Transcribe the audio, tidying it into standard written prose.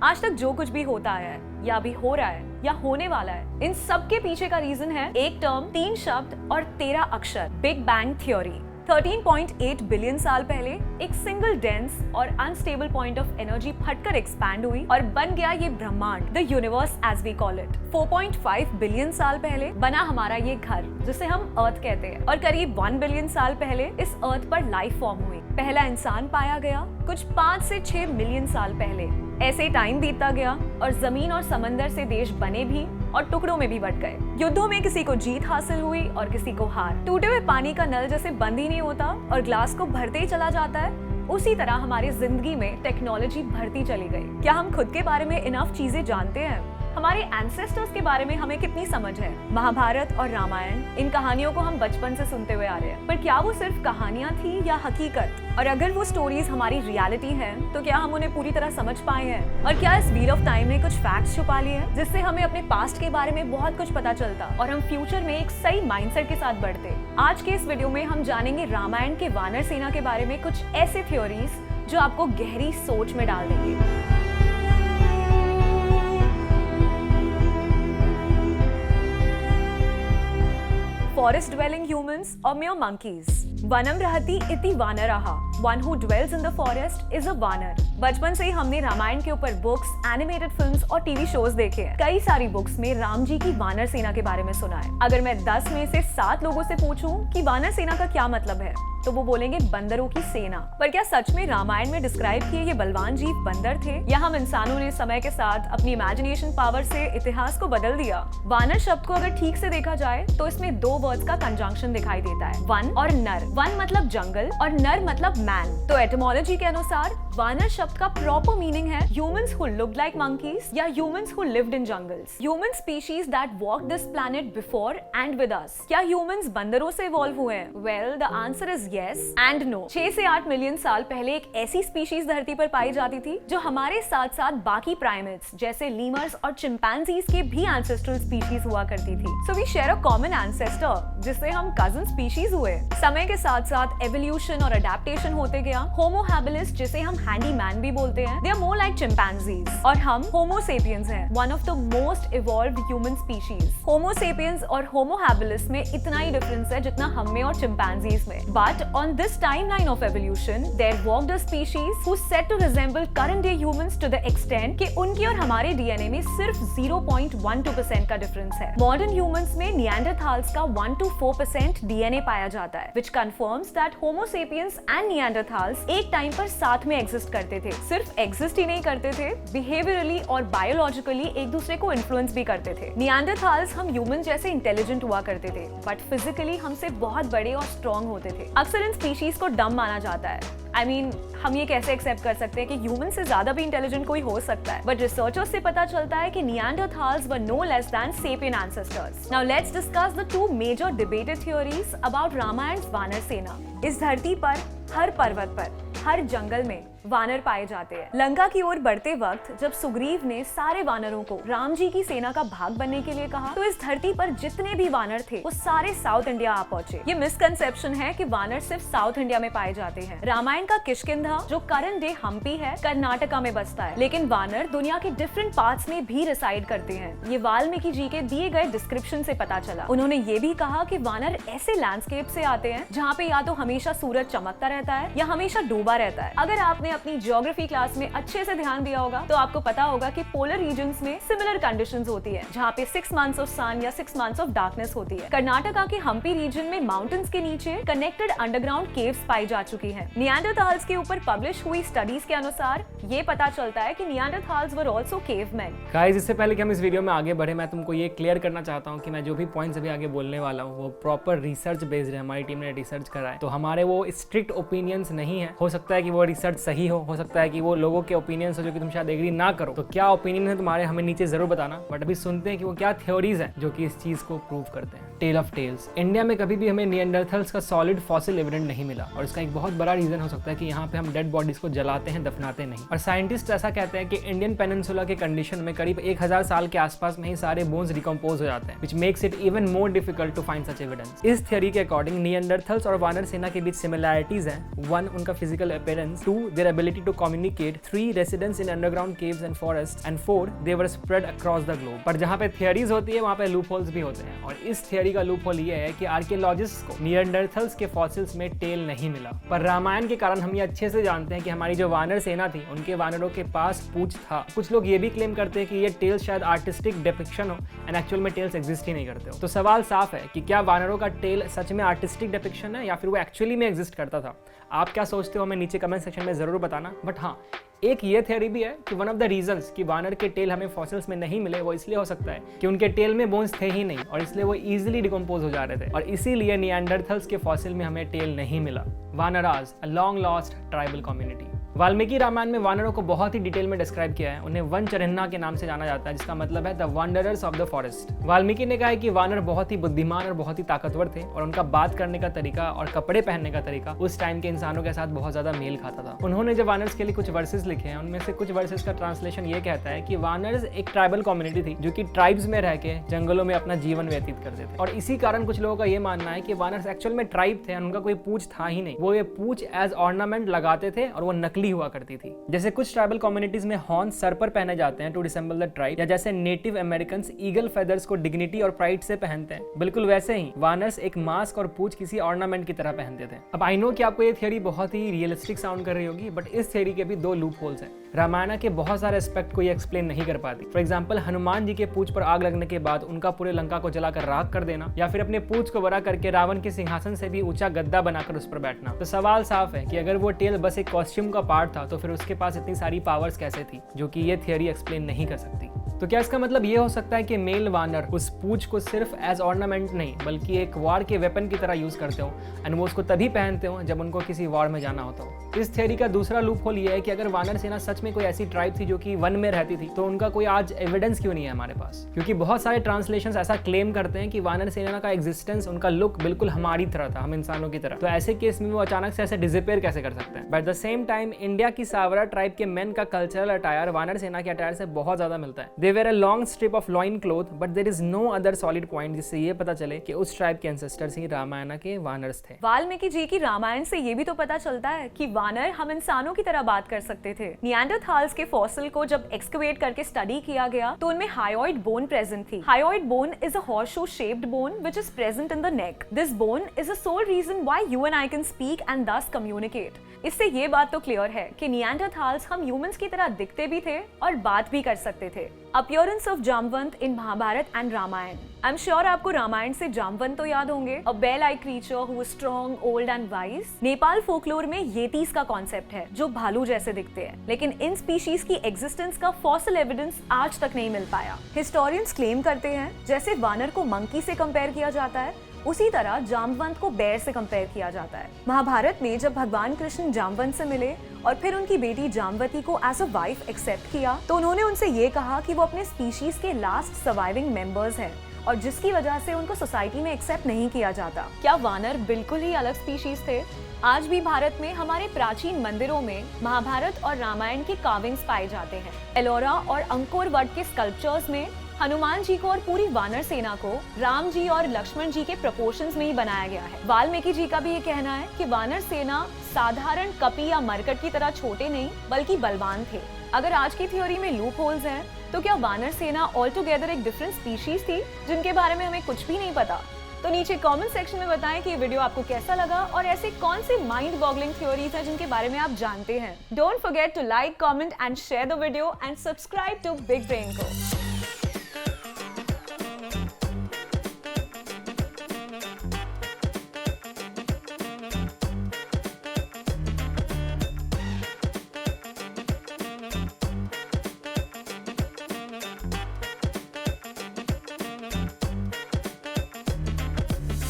आज तक जो कुछ भी होता है या भी हो रहा है या होने वाला है, इन सब के पीछे का रीजन है एक टर्म, 3 शब्द और 13 अक्षर, बिग बैंग थ्योरी। 13.8 बिलियन साल पहले एक सिंगल डेंस और अनस्टेबल पॉइंट ऑफ एनर्जी फटकर एक्सपैंड हुई और बन गया ये ब्रह्मांड, the universe as we call it. 4.5 billion साल पहले बना हमारा ये घर जिसे हम अर्थ कहते हैं, और करीब 1 बिलियन साल पहले इस अर्थ पर लाइफ फॉर्म हुई। पहला इंसान पाया गया कुछ 5 से 6 मिलियन साल पहले। ऐसे टाइम बीतता गया और जमीन और समंदर से देश बने भी और टुकड़ों में भी बट गए। युद्धों में किसी को जीत हासिल हुई और किसी को हार। टूटे हुए पानी का नल जैसे बंद ही नहीं होता और ग्लास को भरते ही चला जाता है, उसी तरह हमारी जिंदगी में टेक्नोलॉजी बढ़ती चली गई। क्या हम खुद के बारे में इनफ चीजें जानते हैं? हमारे एंसेस्टर्स के बारे में हमें कितनी समझ है? महाभारत और रामायण, इन कहानियों को हम बचपन से सुनते हुए आ रहे हैं, पर क्या वो सिर्फ कहानियां थी या हकीकत? और अगर वो स्टोरीज हमारी रियलिटी हैं, तो क्या हम उन्हें पूरी तरह समझ पाए हैं? और क्या इस व्हील ऑफ टाइम ने कुछ फैक्ट्स छुपा लिए हैं जिससे हमें अपने पास्ट के बारे में बहुत कुछ पता चलता और हम फ्यूचर में एक सही माइंडसेट के साथ बढ़ते? आज के इस वीडियो में हम जानेंगे रामायण के वानर सेना के बारे में कुछ ऐसे थ्योरीज जो आपको गहरी सोच में डाल देंगे। Forest dwelling humans or mere monkeys? वनम रहति इति वानरः, one who dwells in the forest is a वानर। बचपन से ही हमने रामायण के ऊपर बुक्स, एनिमेटेड फिल्म्स और टीवी शोज देखे हैं। कई सारी बुक्स में राम जी की वानर सेना के बारे में सुना है। अगर मैं 10 में से 7 लोगों से पूछूं कि वानर सेना का क्या मतलब है, तो वो बोलेंगे बंदरों की सेना। पर क्या सच में रामायण में डिस्क्राइब किए ये बलवान जीव बंदर थे, या हम इंसानों ने समय के साथ अपनी इमेजिनेशन पावर से इतिहास को बदल दिया? वानर शब्द को अगर ठीक से देखा जाए तो इसमें 2 वर्ड्स का कंजंक्शन दिखाई देता है, वन और नर। वन मतलब जंगल और नर मतलब मैन। तो एटिमोलॉजी के अनुसार वानर शब्द का प्रॉपर मीनिंग है humans who looked like monkeys या humans who lived in jungles. Human species that walked this planet before and with us. क्या ह्यूमंस बंदरों से इवॉल्व हुए हैं? Well, the answer is yes and no. 6 से 8 million साल पहले एक ऐसी स्पीशीज धरती पर पाई जाती थी जो हमारे साथ साथ बाकी प्राइमेट्स जैसे लीमर्स और चिंपैंजीज के भी एंसेस्ट्रल स्पीशीज हुआ करती थी। So we share a common ancestor जिससे हम कजन स्पीशीज हुए। समय के साथ साथ एवोल्यूशन और अडेप्टेशन होते गया। होमो हैबिलिस, जिसे हम हैंडी मैन भी बोलते हैं, they are more like chimpanzees, और हम होमो सेपियंस हैं, one of the most evolved human species. Homo sapiens और होमो हैबिलिस में इतना ही डिफरेंस है जितना हम में और चिंपैंजीज में। But on this timeline of evolution, there walked a species who said to resemble current day humans to the extent कि उनकी और हमारे DNA में सिर्फ 0.12% का डिफरेंस है। Modern humans में Neanderthals का 1 to 4% DNA पाया जाता है, which confirms that Homo sapiens and Neanderthals एक टाइम पर साथ में एग्जिस्ट करते थे। सिर्फ एग्जिस्ट ही नहीं करते थे, बिहेवियरली और बायोलॉजिकली एक दूसरे को इन्फ्लुएंस भी करते थे। Neanderthals हम ह्यूमन जैसे इंटेलिजेंट हुआ करते थे, बट फिजिकली हमसे बहुत बड़े और स्ट्रॉन्ग होते थे। अक्सर इन स्पीशीज को डम माना जाता है। I mean, हम ये कैसे एक्सेप्ट कर सकते हैं कि ह्यूमन से ज्यादा भी इंटेलिजेंट कोई हो सकता है? बट रिसर्चर्स से पता चलता है कि Neanderthals were no less than sapien ancestors. Now let's discuss the 2 major debated theories about Ramayan's वानर सेना। इस धरती पर हर पर्वत पर, हर जंगल में वानर पाए जाते हैं। लंका की ओर बढ़ते वक्त जब सुग्रीव ने सारे वानरों को राम जी की सेना का भाग बनने के लिए कहा, तो इस धरती पर जितने भी वानर थे वो सारे साउथ इंडिया आ पहुंचे। ये मिसकंसेप्शन है कि वानर सिर्फ साउथ इंडिया में पाए जाते हैं। रामायण का किष्किंधा, जो करंट डे हम्पी है, कर्नाटका में बसता है, लेकिन वानर दुनिया के डिफरेंट पार्ट्स में भी रिसाइड करते हैं। ये वाल्मीकि जी के दिए गए डिस्क्रिप्शन से पता चला। उन्होंने ये भी कहा कि वानर ऐसे लैंडस्केप से आते हैं जहाँ पे या तो हमेशा सूरज चमकता रहता है या हमेशा डूबा रहता है। अगर आपने अपनी ज्योग्राफी क्लास में अच्छे से ध्यान दिया होगा तो आपको पता होगा कि पोलर रीजन्स में सिमिलर कंडीशंस होती है, जहाँ पे 6 मंथ्स ऑफ सन या 6 मंथ्स ऑफ डार्कनेस होती है। कर्नाटका के हम्पी रीजन में माउंटेन्स के नीचे कनेक्टेड अंडरग्राउंड केव्स पाई जा चुकी हैं। निएंडरथाल्स के ऊपर पब्लिश हुई स्टडीज के अनुसार ये पता चलता है कि निएंडरथाल्स वर आल्सो केवमेन। गाइस, इससे पहले कि हम इस वीडियो में आगे बढ़े, मैं तुमको ये क्लियर करना चाहता हूँ कि मैं जो भी पॉइंट्स अभी आगे बोलने वाला हूँ वो प्रॉपर रिसर्च बेस्ड है। हमारी टीम ने रिसर्च करा है, तो हमारे वो स्ट्रिक्ट ओपिनियंस नहीं है। हो सकता है कि वो रिसर्च सही हो सकता है कि वो लोगों के ओपिनियंस हो जो कि तुम शायद एग्री ना करो। तो क्या ओपिनियन है तुम्हारे, हमें नीचे जरूर बताना। बट अभी सुनते हैं कि वो क्या थ्योरीज हैं जो कि इस चीज को प्रूव करते हैं। Tell of tails. इंडिया में कभी भी हमें निएंडरथल्स का सॉलिड फॉसिल एविडेंट नहीं मिला, और इसका एक बहुत बड़ा रीजन हो सकता है कि यहाँ पे हम डेड बॉडीज को जलाते हैं, दफनाते नहीं। और साइंटिस्ट ऐसा कहते हैं कि इंडियन पेनिनसुला के कंडीशन में करीब 1000 साल के आसपास में ही सारे बोन्स डिकम्पोज हो जाते हैं, which makes it even more difficult to find such evidence. इस थ्योरी के अकॉर्डिंग निएंडरथल्स और वानर सेना के बीच सिमिलैरिटीज हैं। 1, उनका physical appearance, 2, their ability to communicate, 3 residents in underground caves and forests, and 4 they were spread across the globe। पर जहाँ पे थियरीज होती है वहाँ पे लूप होल्स भी होते हैं, और इस थियरी का लूप होल ये है कि आर्कियोलॉजिस्ट को निएंडरथल्स के फॉसिल्स में टेल नहीं मिला। पर रामायण के कारण हम ये अच्छे से जानते हैं कि हमारी जो वानर सेना थी उनके वानरों के पास पूंछ था। कुछ लोग ये भी क्लेम करते हैं कि ये टेल्स शायद आर्टिस्टिक डिपिक्शन हो एंड एक्चुअल में टेल्स एग्जिस्ट ही नहीं करते हो। तो सवाल साफ है कि क्या वानरों का टेल सच में आर्टिस्टिक डिपिक्शन है या फिर वो एक्चुअली में एग्जिस्ट करता था। आप क्या सोचते हो हमें नीचे कमेंट सेक्शन में जरूर बताना। बट हाँ, एक ये थ्योरी भी है कि वन ऑफ द रीजंस कि वानर के टेल हमें फॉसिल्स में नहीं मिले वो इसलिए हो सकता है कि उनके टेल में बोन्स थे ही नहीं और इसलिए वो इजीली डिकम्पोज हो जा रहे थे, और इसीलिए निएंडरथल्स के फॉसिल में हमें टेल नहीं मिला। Vanaras, a long lost tribal community. Valmiki Ramayana में वानरों को बहुत ही डिटेल में डिस्क्राइब किया है। उन्हें वनचरन्ना के नाम से जाना जाता है, जिसका मतलब है the Wanderers of the forest. Valmiki ने कहा है कि वानर बहुत ही बुद्धिमान और बहुत ही ताकतवर थे, और उनका बात करने का तरीका और कपड़े पहनने का तरीका उस टाइम के इंसानों के साथ बहुत ज्यादा मेल खाता था। उन्होंने जब वानर्स के लिए कुछ वर्सेस लिखे हैं, उनमें से कुछ वर्सेस का ट्रांसलेशन ये कहता है कि वानर्स एक ट्राइबल कम्युनिटी थी जो कि ट्राइब्स में रह के जंगलों में अपना जीवन व्यतीत करते थे, और इसी कारण कुछ लोगों का ये मानना है कि वानर्स एक्चुअल में ट्राइब थे, उनका कोई पूंछ था ही नहीं। वो ये पूंछ एज ऑर्नामेंट लगाते थे और वो नकली हुआ करती थी। जैसे कुछ ट्राइबल कम्युनिटीज में हॉर्न सर पर पहने जाते हैं टू डिसेंबल द ट्राइब, या जैसे नेटिव अमेरिकन्स ईगल फेदर्स को डिग्निटी और प्राइड से पहनते हैं, बिल्कुल वैसे ही वानर्स एक मास्क और पूंछ किसी ऑर्नामेंट की तरह पहनते थे। अब आई नो कि आपको ये थियरी बहुत ही रियलिस्टिक साउंड कर रही होगी, बट इस थियरी के भी 2 लूप होल्स हैं। रामायण के बहुत सारे एस्पेक्ट को ये एक्सप्लेन नहीं कर पाती। फॉर एग्जाम्पल, हनुमान जी के पूंछ पर आग लगने के बाद उनका पूरे लंका को जलाकर राख कर देना, या फिर अपने पूंछ को बड़ा करके रावण के सिंहासन से भी ऊंचा गद्दा बनाकर उस पर बैठना। तो सवाल साफ है कि अगर वो टेल बस एक कॉस्ट्यूम का पार्ट था तो फिर उसके पास इतनी सारी पावर्स कैसे थी, जो कि ये थियरी एक्सप्लेन नहीं कर सकती। तो क्या इसका मतलब ये हो सकता है कि मेल वानर उस पूंछ को सिर्फ एज ऑर्नामेंट नहीं बल्कि एक वॉर के वेपन की तरह यूज करते हो, एंड वो उसको तभी पहनते हो जब उनको किसी वॉर में जाना होता हो। इस थियरी का दूसरा लूप होल ये है कि अगर वानर सेना सच में कोई ऐसी ट्राइब थी जो कि वन में रहती थी, तो उनका कोई आज एविडेंस क्यों नहीं है हमारे पास? क्योंकि बहुत सारे ट्रांसलेशंस ऐसा क्लेम करते हैं कि वानर सेना का एग्जिस्टेंस, उनका लुक बिल्कुल हमारी तरह था, हम इंसानों की तरह। तो ऐसे केस में वो अचानक से ऐसे डिसअपीयर कैसे कर सकते हैं? But at the same time India की सावरा ट्राइब के मेन का कल्चरल अटायर वानर सेना के अटायर से बहुत ज्यादा मिलता है। They wear a long strip of loin cloth, but there is no other solid point जिससे ये पता चले कि उस ट्राइब के एंसेस्टर्स ही रामायण के वानर्स थे। वाल्मीकि जी की रामायण से ये भी तो पता चलता है कि वानर हम इंसानों की तरह बात कर सकते थे। निएंडरथाल्स के फॉसिल को जब एक्सकवेट करके स्टडी किया गया तो उनमें हायोइड बोन प्रेजेंट थी। Hyoid bone is a horseshoe shaped bone which is present in the neck. This bone is the sole reason why you and I can speak and thus communicate. इससे ये बात तो clear है कि निएंडरथाल्स हम humans की तरह दिखते भी थे और बात भी कर सकते थे। Appearance of Jamwant in Mahabharata and Ramayana. I am sure आपको रामायण से जामवंत तो याद होंगे, a bear like creature who is strong, old and wise. Nepal folklore में येतीस का कॉन्सेप्ट है जो भालू जैसे दिखते हैं, लेकिन इन स्पीशीज की एग्जिस्टेंस का फॉसिल एविडेंस आज तक नहीं मिल पाया। हिस्टोरियंस क्लेम करते हैं जैसे वानर को मंकी से कंपेयर किया जाता है, उसी तरह जामवंत को बेर से कंपेयर किया जाता है। महाभारत में जब भगवान कृष्ण जामवंत से मिले और फिर उनकी बेटी जामवती को एज अ वाइफ एक्सेप्ट किया, तो उन्होंने उनसे ये कहा कि वो अपने स्पीशीज के लास्ट सर्वाइविंग मेंबर्स हैं और जिसकी वजह से उनको सोसाइटी में एक्सेप्ट नहीं किया जाता। क्या वानर बिल्कुल ही अलग स्पीशीज थे? आज भी भारत में हमारे प्राचीन मंदिरों में महाभारत और रामायण के कार्विंग्स पाए जाते हैं। एलोरा और अंकोर वट के स्कल्पचर्स में हनुमान जी को और पूरी वानर सेना को राम जी और लक्ष्मण जी के प्रोपोर्शंस में ही बनाया गया है। वाल्मीकि जी का भी ये कहना है कि वानर सेना साधारण कपी या मरकट की तरह छोटे नहीं बल्कि बलवान थे। अगर आज की थ्योरी में लूप होल्स हैं, तो क्या वानर सेना ऑल टुगेदर एक डिफरेंट स्पीशीज थी जिनके बारे में हमें कुछ भी नहीं पता? तो नीचे कमेंट सेक्शन में बताएं कि ये वीडियो आपको कैसा लगा और ऐसे कौन सी माइंड बॉगलिंग थ्योरीज हैं जिनके बारे में आप जानते हैं। Don't forget to like, comment and share the video and subscribe to Big Brain को।